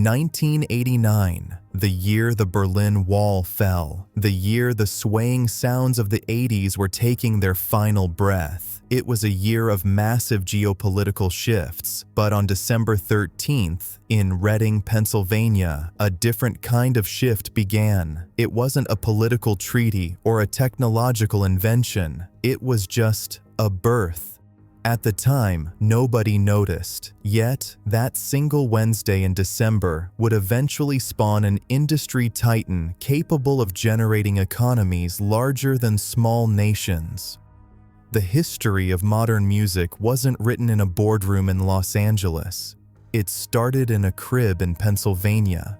1989, the year the Berlin Wall fell, the year the swaying sounds of the 80s were taking their final breath. It was a year of massive geopolitical shifts, but on December 13th, in Reading, Pennsylvania, a different kind of shift began. It wasn't a political treaty or a technological invention, it was just a birth. At the time, nobody noticed, yet that single Wednesday in December would eventually spawn an industry titan capable of generating economies larger than small nations. The history of modern music wasn't written in a boardroom in Los Angeles. It started in a crib in Pennsylvania.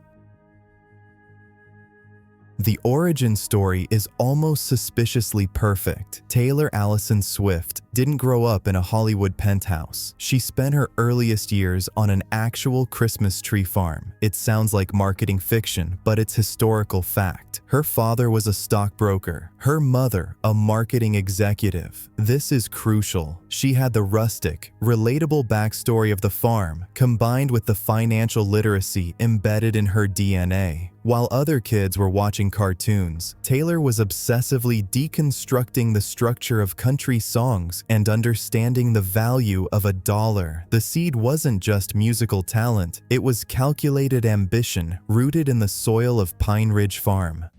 The origin story is almost suspiciously perfect. Taylor Allison Swift didn't grow up in a Hollywood penthouse. She spent her earliest years on an actual Christmas tree farm. It sounds like marketing fiction, but it's historical fact. Her father was a stockbroker, her mother a marketing executive. This is crucial. She had the rustic, relatable backstory of the farm combined with the financial literacy embedded in her DNA. While other kids were watching cartoons, Taylor was obsessively deconstructing the structure of country songs and understanding the value of $1. The seed wasn't just musical talent, it was calculated ambition rooted in the soil of Pine Ridge Farm.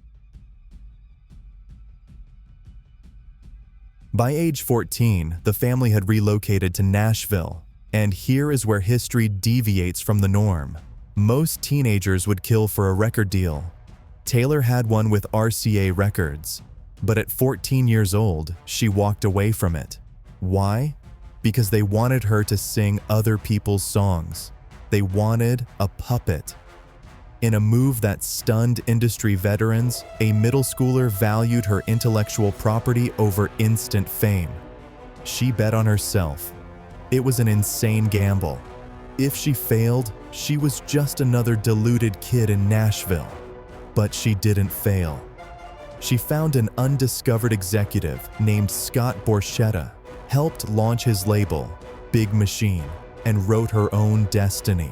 By age 14, the family had relocated to Nashville, and here is where history deviates from the norm. Most teenagers would kill for a record deal. Taylor had one with RCA Records, but at 14 years old, she walked away from it. Why? Because they wanted her to sing other people's songs. They wanted a puppet. In a move that stunned industry veterans, a middle schooler valued her intellectual property over instant fame. She bet on herself. It was an insane gamble. If she failed, she was just another deluded kid in Nashville. But she didn't fail. She found an undiscovered executive named Scott Borchetta, helped launch his label, Big Machine, and wrote her own destiny.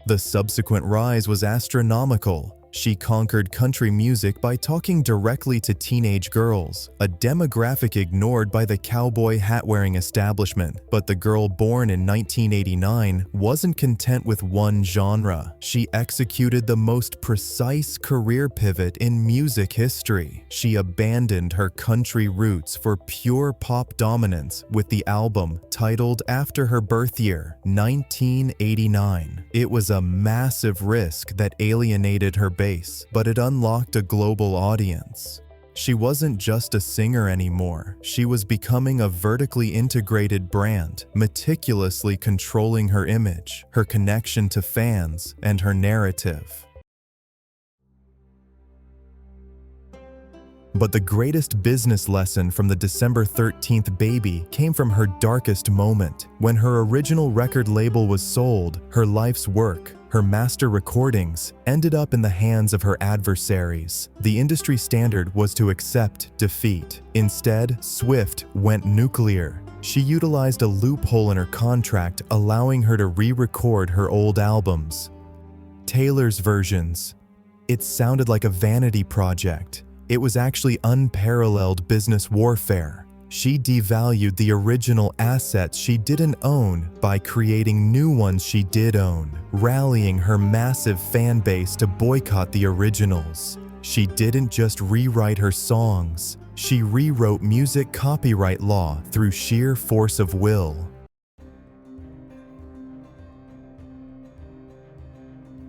The subsequent rise was astronomical. She conquered country music by talking directly to teenage girls, a demographic ignored by the cowboy hat-wearing establishment. But the girl born in 1989 wasn't content with one genre. She executed the most precise career pivot in music history. She abandoned her country roots for pure pop dominance with the album titled after her birth year, 1989. It was a massive risk that alienated her base, but it unlocked a global audience. She wasn't just a singer anymore. She was becoming a vertically integrated brand, meticulously controlling her image, her connection to fans, and her narrative. But the greatest business lesson from the December 13th baby came from her darkest moment. When her original record label was sold, her life's work, her master recordings, ended up in the hands of her adversaries. The industry standard was to accept defeat. Instead, Swift went nuclear. She utilized a loophole in her contract, allowing her to re-record her old albums. Taylor's versions. It sounded like a vanity project. It was actually unparalleled business warfare. She devalued the original assets she didn't own by creating new ones she did own, rallying her massive fan base to boycott the originals. She didn't just rewrite her songs, she rewrote music copyright law through sheer force of will.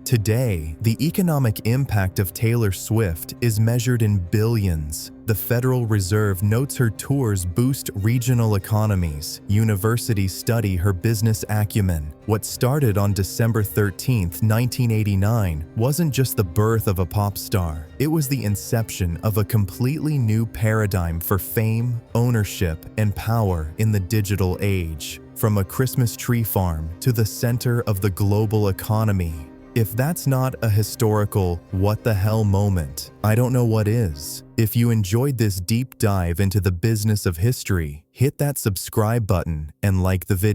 Today, the economic impact of Taylor Swift is measured in billions. The Federal Reserve notes her tours boost regional economies. Universities study her business acumen. What started on December 13, 1989, wasn't just the birth of a pop star. It was the inception of a completely new paradigm for fame, ownership, and power in the digital age. From a Christmas tree farm to the center of the global economy. If that's not a historical what the hell moment, I don't know what is. If you enjoyed this deep dive into the business of history, hit that subscribe button and like the video.